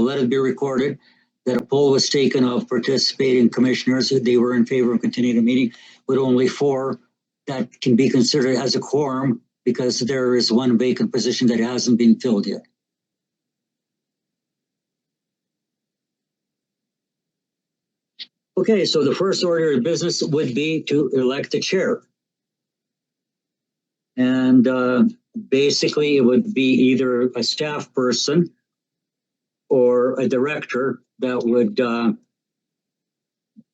let it be recorded that a poll was taken of participating commissioners. They were in favor of continuing the meeting with only 4 that can be considered as a quorum because there is 1 vacant position that hasn't been filled yet. Okay, so the first order of business would be to elect a chair. And basically it would be either a staff person or a director that would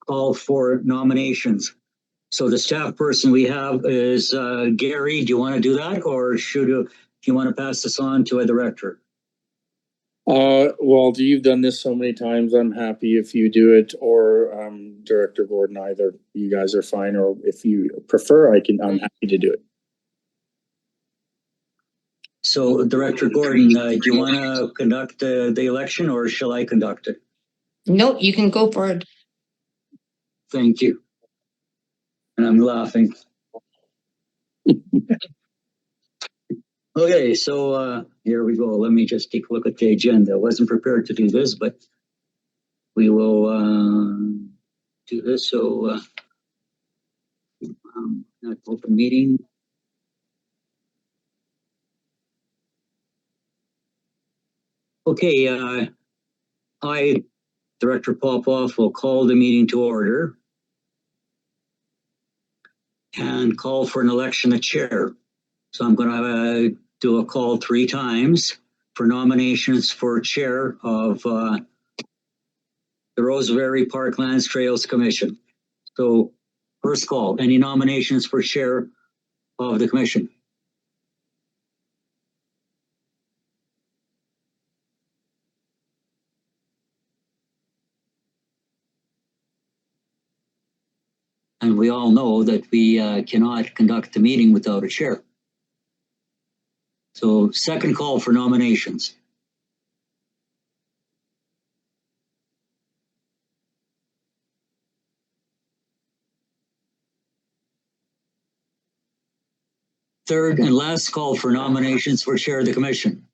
call for nominations. So the staff person we have is Gary. Do you want to do that, or do you want to pass this on to a director? Walter, you've done this so many times. I'm happy if you do it, or Director Gordon. Either you guys are fine, or if you prefer, I'm happy to do it. So, Director Gordon, do you want to conduct the election, or shall I conduct it? No, you can go for it. Thank you. And I'm laughing. Okay, so here we go. Let me just take a look at the agenda. I wasn't prepared to do this, but we will do this. So, open meeting. Okay, I, Director Popoff, will call the meeting to order and call for an election of chair. So I'm going to do a call 3 times for nominations for chair of the Rosebery Parklands Trails Commission. So first call, any nominations for chair of the commission? And we all know that we cannot conduct the meeting without a chair. So second call for nominations. Third and last call for nominations for chair of the commission.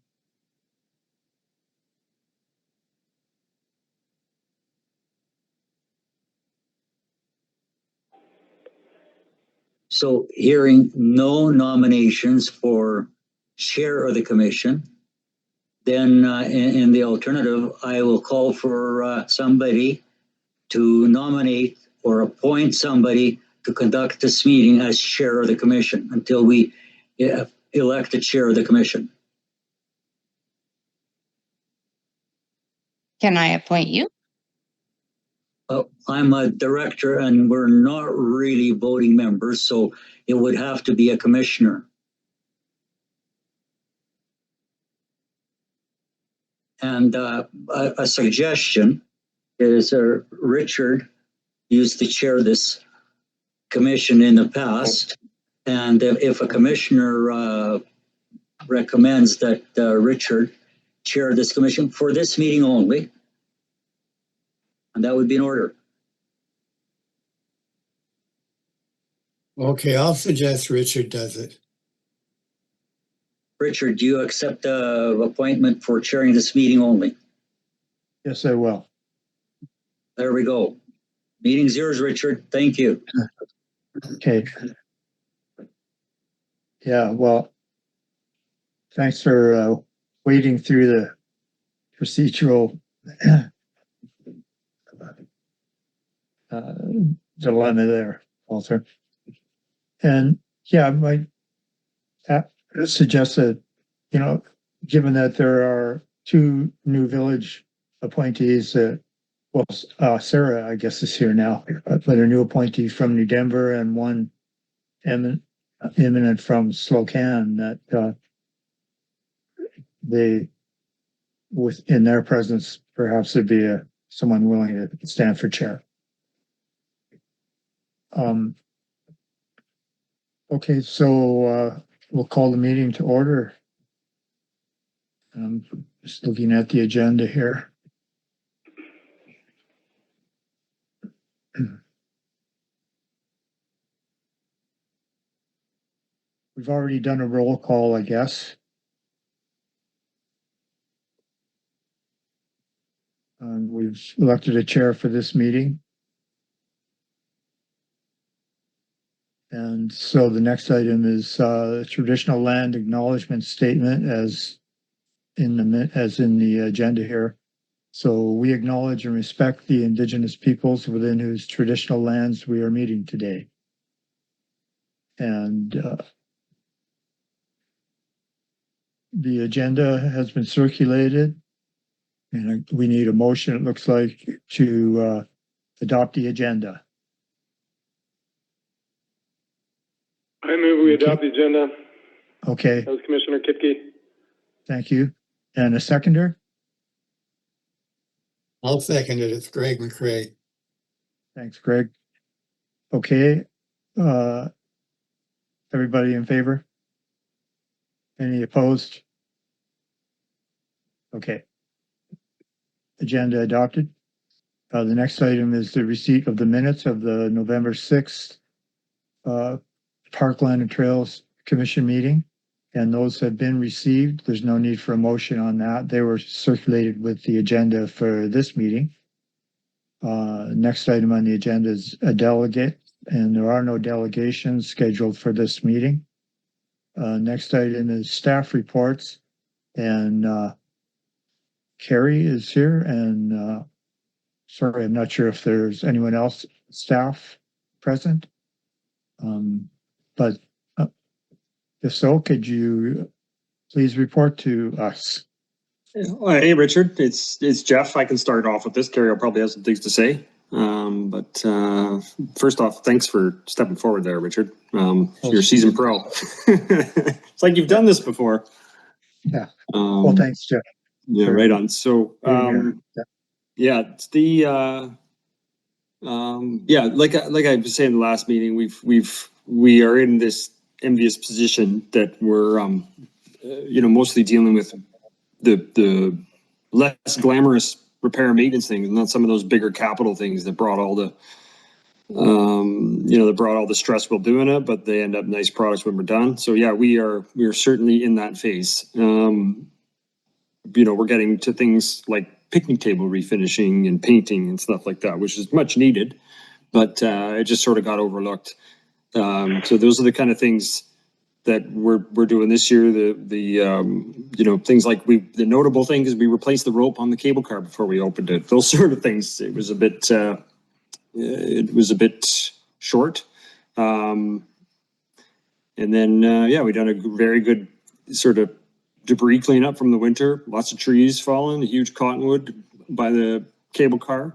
So hearing no nominations for chair of the commission, then in the alternative, I will call for somebody to nominate or appoint somebody to conduct this meeting as chair of the commission until we elect the chair of the commission. Can I appoint you? I'm a director and we're not really voting members, so it would have to be a commissioner. And a suggestion is Richard used to chair this commission in the past. And if a commissioner recommends that Richard chair this commission for this meeting only, and that would be in order. Okay, I'll suggest Richard does it. Richard, do you accept the appointment for chairing this meeting only? Yes, I will. There we go. Meeting's yours, Richard. Thank you. Okay. Yeah, well, thanks for wading through the procedural dilemma there, Walter. And yeah, I might suggest that, you know, given that there are 2 new village appointees, well, Sarah, I guess, is here now, but a new appointee from New Denver and one imminent from Slocan, that they, in their presence, perhaps there'd be someone willing to stand for chair. Okay, so we'll call the meeting to order. Just looking at the agenda here. We've already done a roll call, I guess. We've elected a chair for this meeting. And so the next item is traditional land acknowledgement statement as in the agenda here. So we acknowledge and respect the Indigenous peoples within whose traditional lands we are meeting today. And the agenda has been circulated, and we need a motion, it looks like, to adopt the agenda. I move we adopt the agenda. Okay, That was Commissioner Kipke. thank you. And a seconder? I'll second it. It's Greg McCrae. Thanks, Greg. Okay, everybody in favor? Any opposed? Okay. Agenda adopted. The next item is the receipt of the minutes of the November 6th Parkland and Trails Commission meeting. And those have been received. There's no need for a motion on that. They were circulated with the agenda for this meeting. Next item on the agenda is a delegate, and there are no delegations scheduled for this meeting. Next item is staff reports, and Carrie is here, and sorry, I'm not sure if there's anyone else staff present. But if so, could you please report to us? Hey, Richard, it's Jeff. I can start off with this. Carrie will probably have some things to say. But first off, thanks for stepping forward there, Richard. You're a seasoned pro. It's like you've done this before. Yeah. Well, thanks, Jeff. Yeah, right on. So, yeah, it's the yeah, like I was saying in the last meeting, we are in this envious position that we're mostly dealing with the less glamorous repair and maintenance things, not some of those bigger capital things that brought all the that brought all the stress while doing it, but they end up nice products when we're done. So yeah, we are certainly in that phase. We're getting to things like picnic table refinishing and painting and stuff like that, which is much needed, but it just sort of got overlooked. So those are the kind of things that we're doing this year. The things like the notable thing is we replaced the rope on the cable car before we opened it. Those sort of things. It was a bit short. And then we done a very good sort of debris cleanup from the winter. Lots of trees falling, a huge cottonwood by the cable car.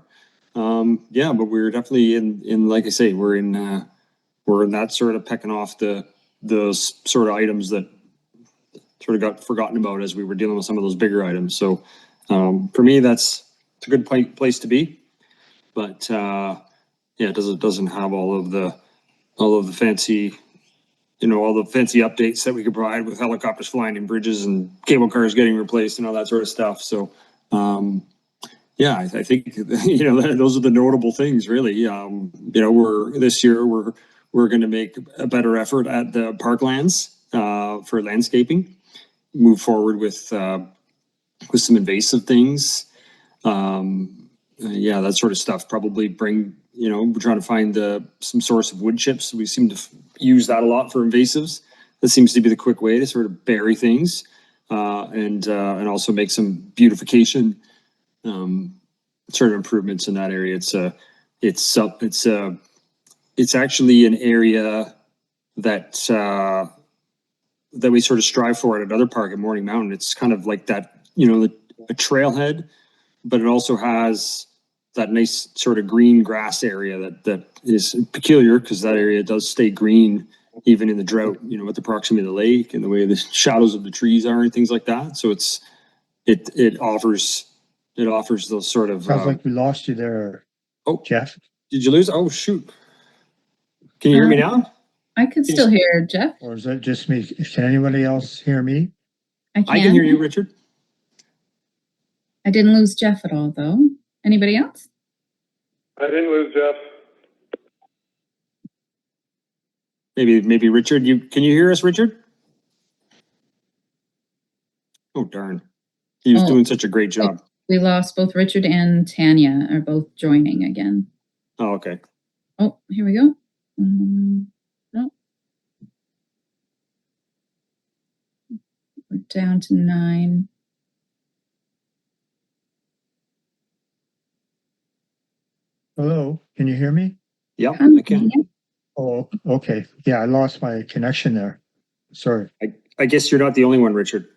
But we're definitely in like I say, we're in that sort of pecking off those sort of items that sort of got forgotten about as we were dealing with some of those bigger items. So for me, it's a good place to be. But it doesn't have all of the fancy, all the fancy updates that we could provide with helicopters flying in bridges and cable cars getting replaced and all that sort of stuff. So I think those are the notable things, really. This year we're going to make a better effort at the parklands for landscaping. Move forward with some invasive things. That sort of stuff. Probably bring. We're trying to find some source of wood chips. We seem to use that a lot for invasives. That seems to be the quick way to sort of bury things and also make some beautification. Sort of improvements in that area. It's actually an area that we sort of strive for at another park at Morning Mountain. It's kind of like that, a trailhead, but it also has that nice sort of green grass area that is peculiar because that area does stay green even in the drought, with the proximity of the lake and the way the shadows of the trees are and things like that. So it offers those sort of. Sounds like we lost you there. Oh, Jeff. Did you lose? Oh, shoot. Can you hear me now? I can still hear Jeff. Or is that just me? Can anybody else hear me? I can hear you, Richard. I didn't lose Jeff at all, though. Anybody else? I didn't lose Jeff. Maybe Richard. Can you hear us, Richard? Oh, darn. He was doing such a great job. We lost both Richard and Tanya are both joining again. Oh, okay. Oh, here we go. No. We're down to 9. Hello, can you hear me? Yeah, I can. Oh, okay. Yeah, I lost my connection there. Sorry. I guess you're not the only one, Richard.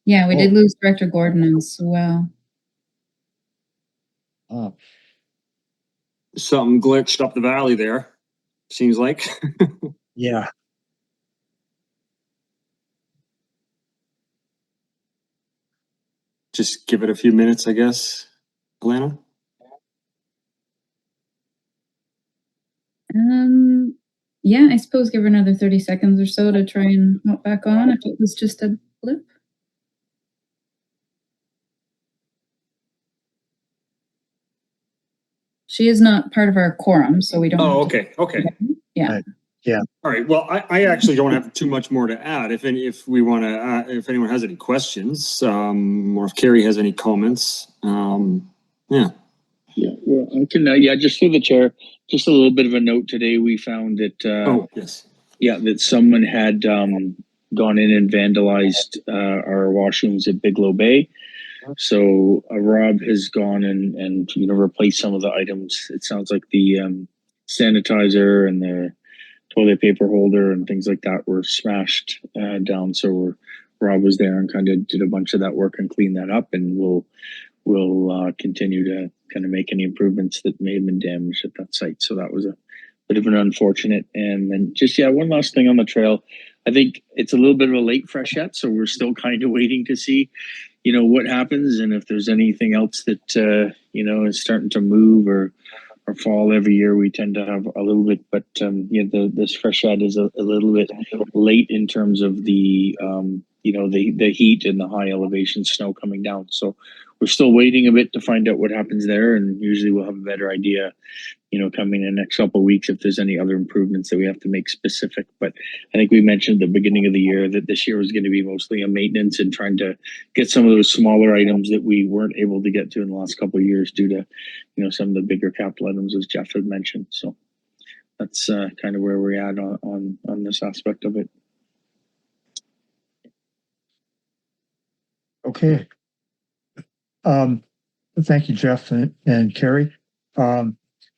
Yeah, we did Oh. lose Director Gordon as well. Oh, Something glitched up the valley there, seems like. yeah. Just give it a few minutes, I guess. Alana? Yeah, I suppose give her another 30 seconds or so to try and hop back on if it was just a blip. She is not part of our quorum, so we don't. Oh, have to- okay, okay. Yeah. Right. Yeah. All right. Well, I actually don't have too much more to add. If we want to, if anyone has any questions, or if Carrie has any comments, yeah. Yeah, well, I can, just through the chair, just a little bit of a note today. We found that, Oh, yes. yeah, that someone had gone in and vandalized our washrooms at Bigelow Bay. So Rob has gone and replaced some of the items. It sounds like the sanitizer and the toilet paper holder and things like that were smashed down. So Rob was there and kind of did a bunch of that work and cleaned that up, and we'll continue to kind of make any improvements that may have been damaged at that site. So that was a bit of an unfortunate. And then just, one last thing on the trail. I think it's a little bit of a late freshet, so we're still kind of waiting to see, what happens and if there's anything else that, is starting to move or fall every year. We tend to have a little bit, but this freshet is a little bit late in terms of the, the heat and the high elevation snow coming down. So we're still waiting a bit to find out what happens there, and usually we'll have a better idea, coming in the next couple of weeks if there's any other improvements that we have to make specific. But I think we mentioned at the beginning of the year that this year was going to be mostly a maintenance and trying to get some of those smaller items that we weren't able to get to in the last couple of years due to, some of the bigger capital items, as Jeff had mentioned. So that's kind of where we're at on this aspect of it. Okay. Thank you, Jeff and Carrie.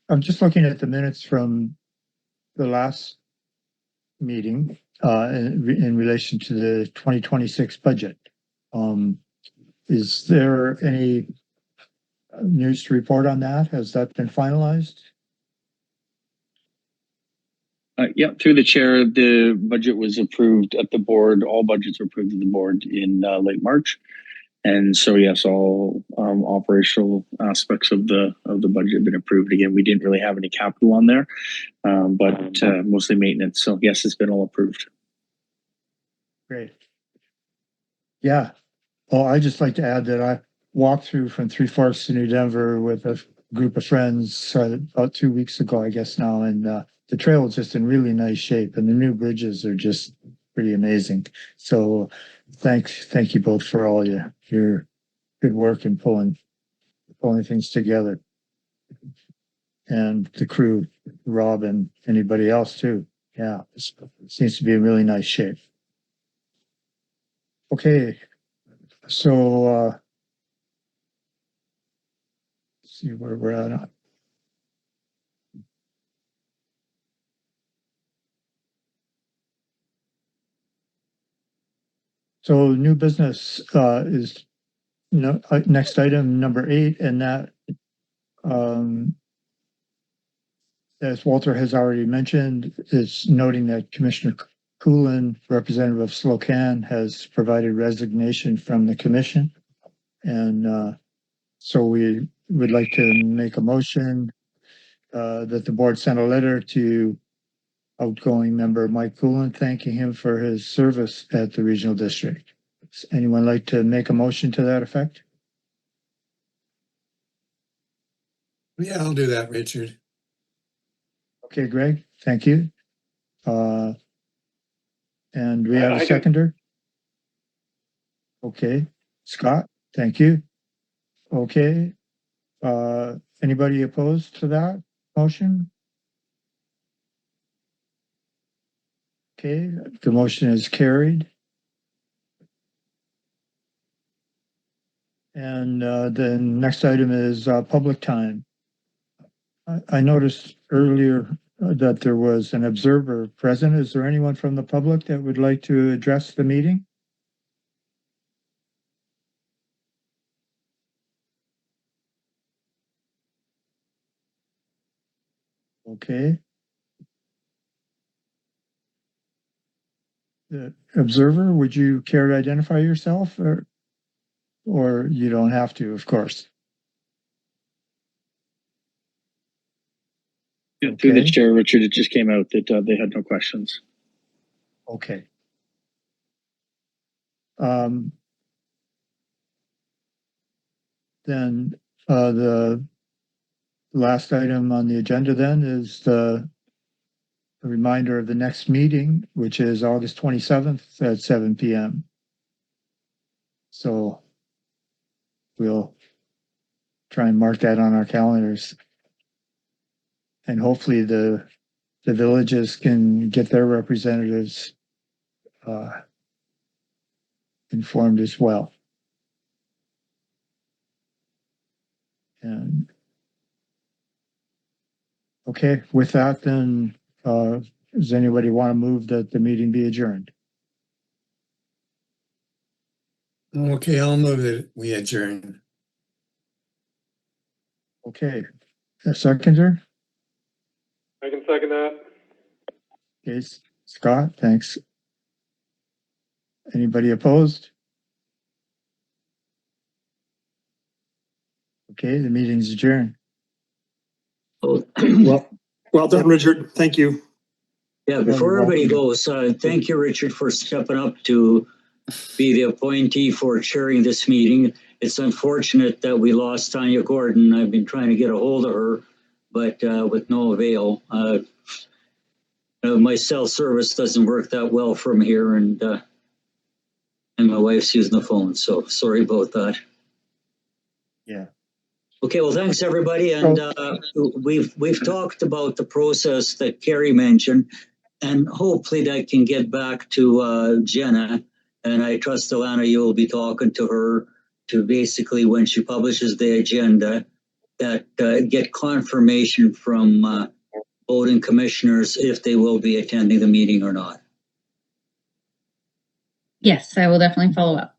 I'm just looking at the minutes from the last meeting in relation to the 2026 budget. Is there any news to report on that? Has that been finalized? Through the chair, the budget was approved at the board. All budgets were approved at the board in late March. And so, yes, all operational aspects of the budget have been approved. Again, we didn't really have any capital on there, but mostly maintenance. So, yes, it's been all approved. Great. Yeah. Well, I'd just like to add that I walked through from Three Forks to New Denver with a group of friends about 2 weeks ago, I guess now, and the trail is just in really nice shape, and the new bridges are just pretty amazing. So thank you both for all your good work in pulling things together. And the crew, Rob and anybody else too. Yeah, it seems to be in really nice shape. Okay, so let's see where we're at. So new business is next item number 8, and that as Walter has already mentioned, is noting that Commissioner Coolin, representative of Slocan, has provided resignation from the commission. And so we would like to make a motion that the board send a letter to outgoing member Mike Coolin, thanking him for his service at the regional district. Does anyone like to make a motion to that effect? Yeah, I'll do that, Richard. Okay, Greg, thank you. And we have a seconder? Okay, Scott, thank you. Okay. Anybody opposed to that motion? Okay, the motion is carried. And the next item is public time. I noticed earlier that there was an observer present. Is there anyone from the public that would like to address the meeting? Okay. The observer, would you care to identify yourself, or you don't have to, of course? Through the Okay. chair, Richard, it just came out that they had no questions. Okay. Then the last item on the agenda then is the reminder of the next meeting, which is August 27th at 7 p.m. So we'll try and mark that on our calendars. And hopefully the villages can get their representatives informed as well. And okay, with that, then does anybody want to move that the meeting be adjourned? Okay, I'll move it. We adjourn. Okay, a seconder? I can second that. Okay, Scott, thanks. Anybody opposed? Okay, the meeting's adjourned. Oh, Well done, Richard. Thank you. yeah, before everybody goes, thank you, Richard, for stepping up to be the appointee for chairing this meeting. It's unfortunate that we lost Tanya Gordon. I've been trying to get a hold of her, but with no avail. My cell service doesn't work that well from here, and my wife's using the phone, so sorry about that. Yeah. Okay, well, thanks everybody, and we've talked about the process that Carrie mentioned, and hopefully that can get back to Jenna. And I trust, Alana, you will be talking to her to basically, when she publishes the agenda, that get confirmation from voting commissioners if they will be attending the meeting or not. Yes, I will definitely follow up.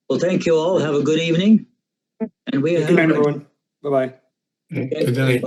Well, thank you all. Have a good evening. And we Good night, everyone. Bye-bye. Good night.